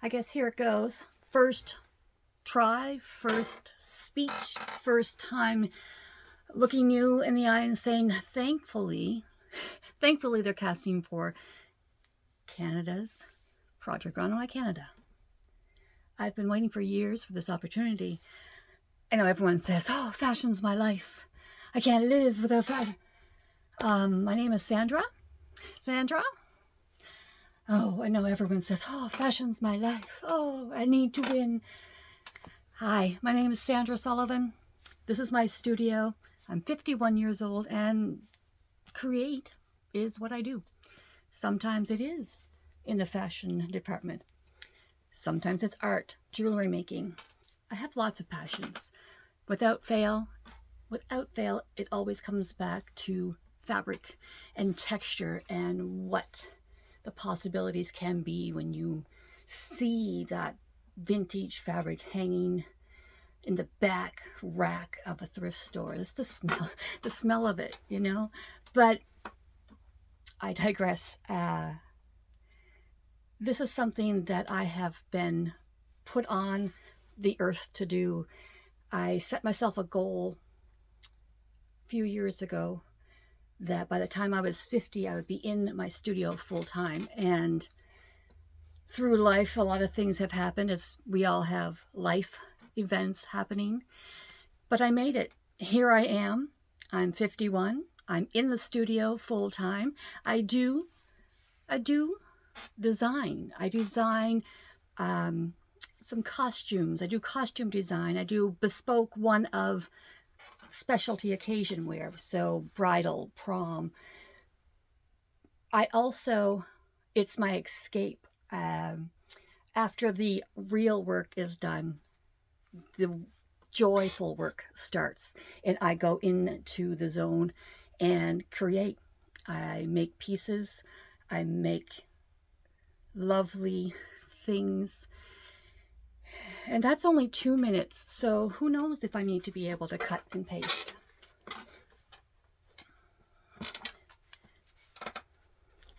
I guess here it goes. First try, first speech, first time looking you in the eye and saying, thankfully they're casting for Canada's Project Runway Canada. I've been waiting for years for this opportunity. I know everyone says, oh, fashion's my life. I can't live without fashion. My name is Sandra. Sandra? Oh, I know everyone says, oh, fashion's my life. Oh, I need to win. Hi, my name is Sandra Sullivan. This is my studio. I'm 51 years old and create is what I do. Sometimes it is in the fashion department. Sometimes it's art, jewelry making. I have lots of passions. Without fail, it always comes back to fabric and texture and what the possibilities can be when you see that vintage fabric hanging in the back rack of a thrift store. It's the smell of it, you know. But I digress. This is something that I have been put on the earth to do. I set myself a goal a few years ago that by the time I was 50, I would be in my studio full time. And through life, a lot of things have happened, as we all have life events happening. But I made it. Here I am. I'm 51. I'm in the studio full time. I do design. I design some costumes. I do costume design. I do bespoke one of specialty occasion wear, so bridal, prom. I also, it's my escape. After the real work is done, the joyful work starts, and I go into the zone and create. I make pieces. I make lovely things. And that's only 2 minutes, so who knows if I need to be able to cut and paste.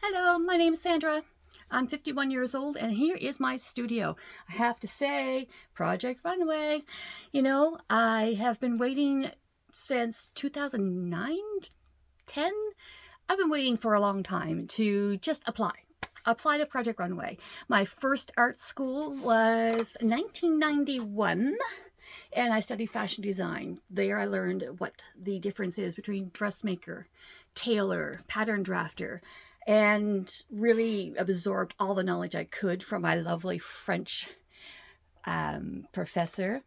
Hello, my name is Sandra. I'm 51 years old, and here is my studio. I have to say, Project Runway, you know, I have been waiting since 2009, 10. I've been waiting for a long time to just apply to Project Runway. My first art school was 1991, and I studied fashion design. There I learned what the difference is between dressmaker, tailor, pattern drafter, and really absorbed all the knowledge I could from my lovely French professor.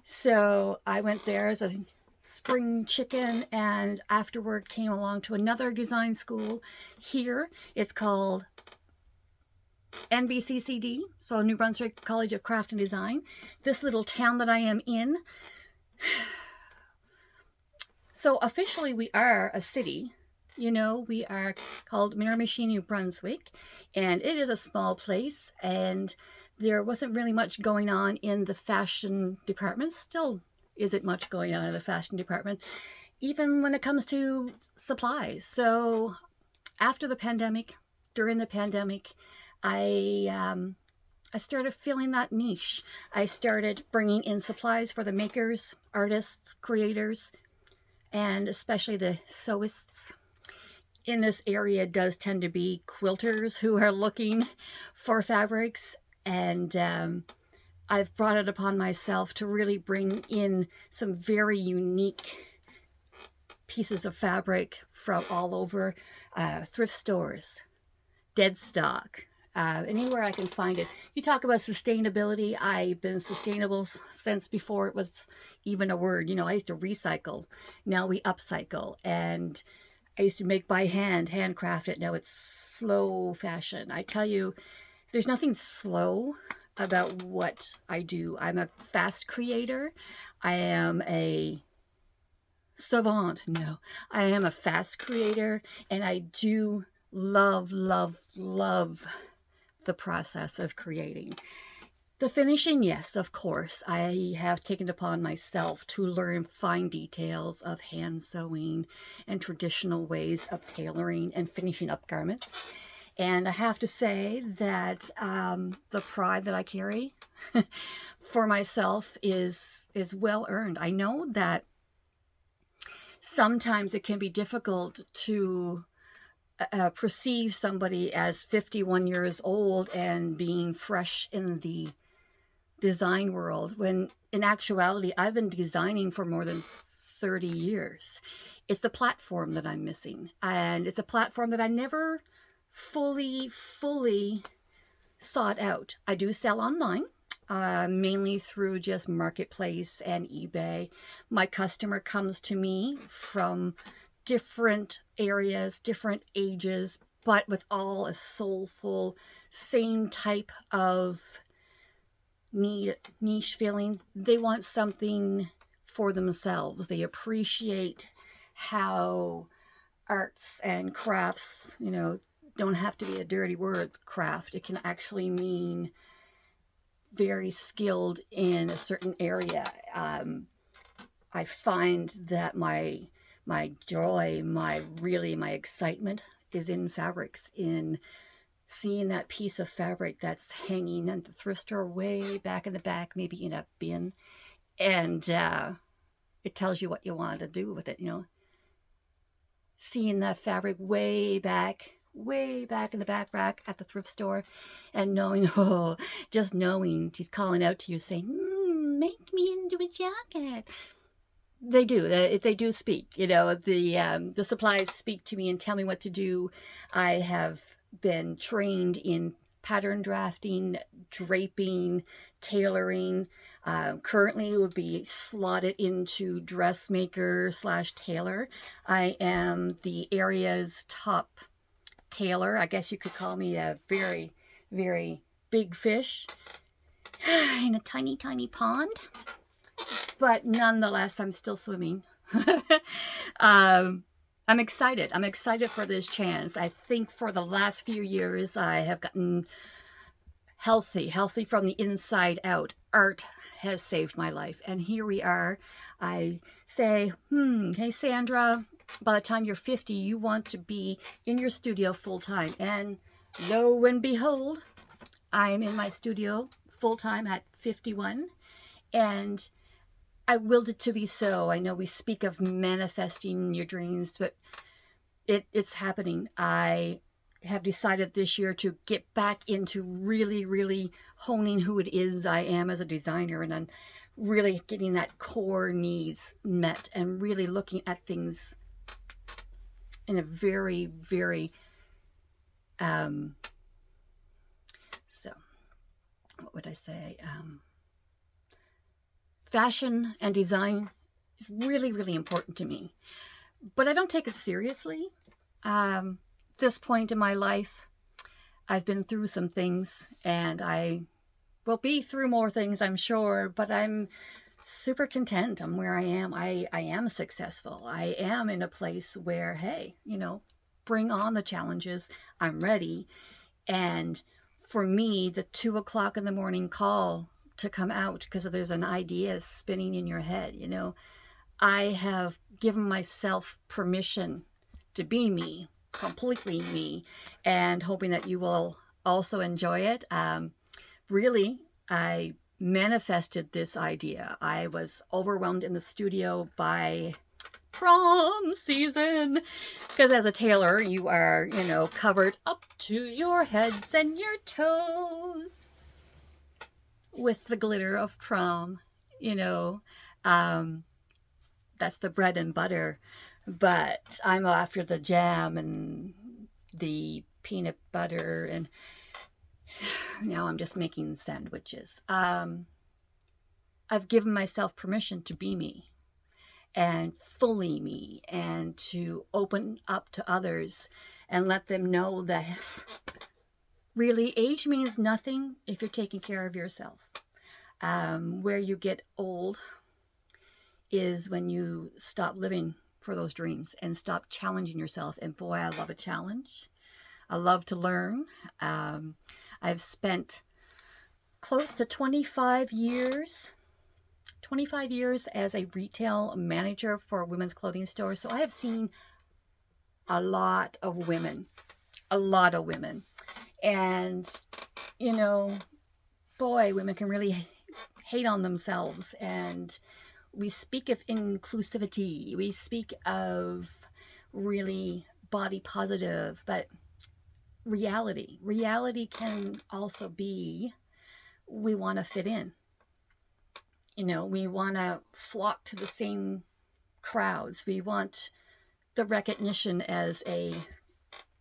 So I went there as a spring chicken, and afterward came along to another design school here. It's called NBCCD, so New Brunswick College of Craft and Design, this little town that I am in. So officially we are a city, you know, we are called Miramichi, New Brunswick, and it is a small place, and there wasn't really much going on in the fashion department. Still isn't much going on in the fashion department, even when it comes to supplies. So after the pandemic, during the pandemic, I started feeling that niche. I started bringing in supplies for the makers, artists, creators, and especially the sewists. In this area does tend to be quilters who are looking for fabrics, and I've brought it upon myself to really bring in some very unique pieces of fabric from all over, thrift stores, dead stock, anywhere I can find it. You talk about sustainability. I've been sustainable since before it was even a word. You know, I used to recycle. Now we upcycle. And I used to make by hand, handcraft it. Now it's slow fashion. I tell you, there's nothing slow about what I do. I'm a fast creator. I am a savant. No, I am a fast creator, and I do love the process of creating. The finishing, yes, of course. I have taken it upon myself to learn fine details of hand sewing and traditional ways of tailoring and finishing up garments. And I have to say that the pride that I carry for myself is well earned. I know that sometimes it can be difficult to perceive somebody as 51 years old and being fresh in the design world, when in actuality, I've been designing for more than 30 years. It's the platform that I'm missing. And it's a platform that I never fully sought out. I do sell online, mainly through just Marketplace and eBay. My customer comes to me from different areas, different ages, but with all a soulful, same type of niche feeling. They want something for themselves. They appreciate how arts and crafts, don't have to be a dirty word, craft. It can actually mean very skilled in a certain area. I find that my joy, my excitement is in fabrics, in seeing that piece of fabric that's hanging at the thrift store way back in the back, maybe in a bin, and it tells you what you want to do with it, Seeing that fabric way back in the back rack at the thrift store, and knowing, just knowing she's calling out to you saying, make me into a jacket. They do speak, the supplies speak to me and tell me what to do. I have been trained in pattern drafting, draping, tailoring. Currently would be slotted into dressmaker / tailor. I am the area's top tailor. I guess you could call me a very, very big fish in a tiny, tiny pond. But nonetheless, I'm still swimming. I'm excited. I'm excited for this chance. I think for the last few years, I have gotten healthy from the inside out. Art has saved my life. And here we are. I say, hey, Sandra, by the time you're 50, you want to be in your studio full time. And lo and behold, I'm in my studio full time at 51. And I willed it to be so. I know we speak of manifesting your dreams, but it's happening. I have decided this year to get back into really honing who it is I am as a designer, and I'm really getting that core needs met and really looking at things in a very so what would I say? Fashion and design is really important to me, but I don't take it seriously. This point in my life, I've been through some things, and I will be through more things, I'm sure, but I'm super content. I'm where I am. I am successful. I am in a place where, hey, bring on the challenges. I'm ready. And for me, the 2:00 in the morning call to come out because there's an idea spinning in your head, I have given myself permission to be me, completely me, and hoping that you will also enjoy it. Really, I manifested this idea. I was overwhelmed in the studio by prom season, because as a tailor, you are, covered up to your heads and your toes with the glitter of prom, that's the bread and butter. But I'm after the jam and the peanut butter, and now I'm just making sandwiches. I've given myself permission to be me and fully me, and to open up to others and let them know that really age means nothing if you're taking care of yourself. Where you get old is when you stop living for those dreams and stop challenging yourself. And boy, I love a challenge. I love to learn. I've spent close to 25 years as a retail manager for women's clothing stores. So I have seen a lot of women. And, you know, boy, women can really hate on themselves. And we speak of inclusivity, we speak of really body positive, but reality can also be, we want to fit in. You know, we want to flock to the same crowds. We want the recognition as a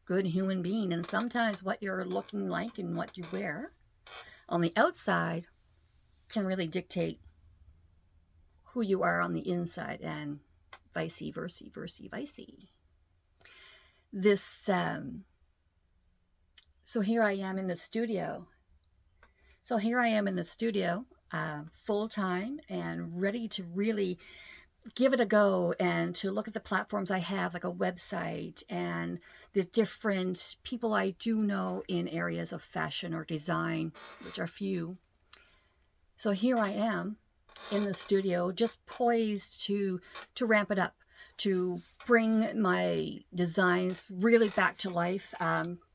good human being. And sometimes what you're looking like and what you wear on the outside can really dictate who you are on the inside, and vice versa. This, so here I am in the studio. Full time and ready to really give it a go and to look at the platforms I have, like a website, and the different people I do know in areas of fashion or design, which are few. So here I am in the studio, just poised to ramp it up, to bring my designs really back to life,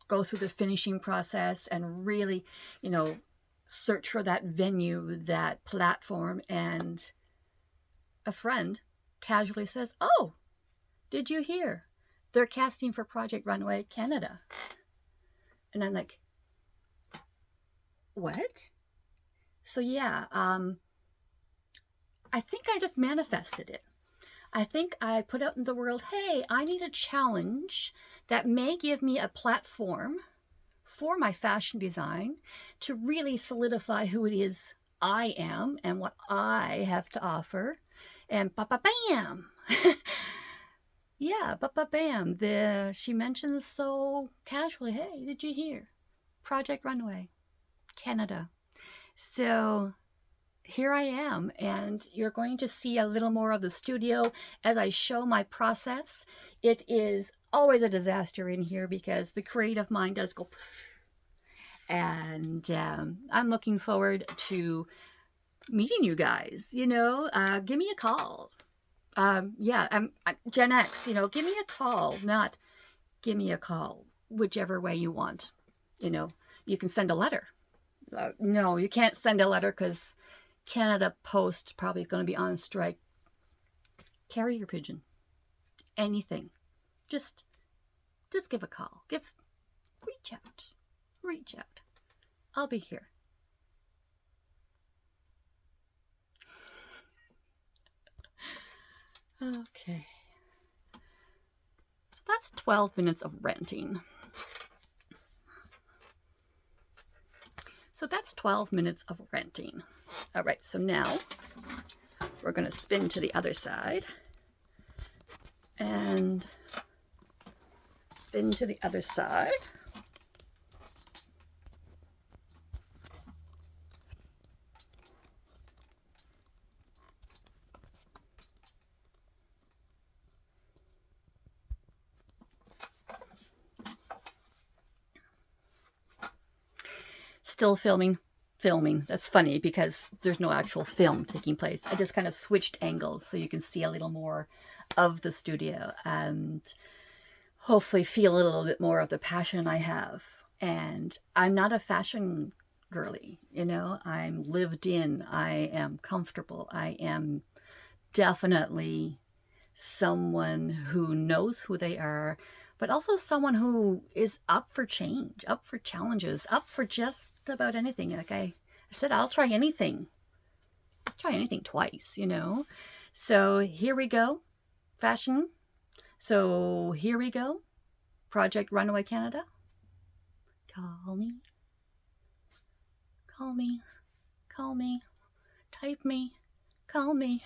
go through the finishing process and really, you know, search for that venue, that platform. And a friend casually says, "Oh, did you hear? They're casting for Project Runway Canada." And I'm like, "What?" So yeah, I think I just manifested it. I think I put out in the world, hey, I need a challenge that may give me a platform for my fashion design to really solidify who it is I am and what I have to offer. And ba-ba-bam! Yeah, ba-ba-bam. She mentions so casually, hey, did you hear? Project Runway Canada. So here I am, and you're going to see a little more of the studio as I show my process. It is always a disaster in here because the creative mind does go, and I'm looking forward to meeting you guys. You know, give me a call. Yeah, I'm Gen X. You know, give me a call, not give me a call, whichever way you want. You know, you can send a letter. No, you can't send a letter because Canada Post probably is going to be on strike. Carrier pigeon, anything. Just give a call. Reach out. I'll be here. Okay. So that's 12 minutes of ranting. All right, so now we're going to spin to the other side and spin to the other side. Still filming. That's funny because there's no actual film taking place. I just kind of switched angles so you can see a little more of the studio and hopefully feel a little bit more of the passion I have. And I'm not a fashion girly, you know, I'm lived in, I am comfortable, I am definitely someone who knows who they are, but also someone who is up for change, up for challenges, up for just about anything. Like I said, I'll try anything. Let's try anything twice, you know? So here we go, fashion. So here we go, Project Runway Canada. Call me. Type me. Call me.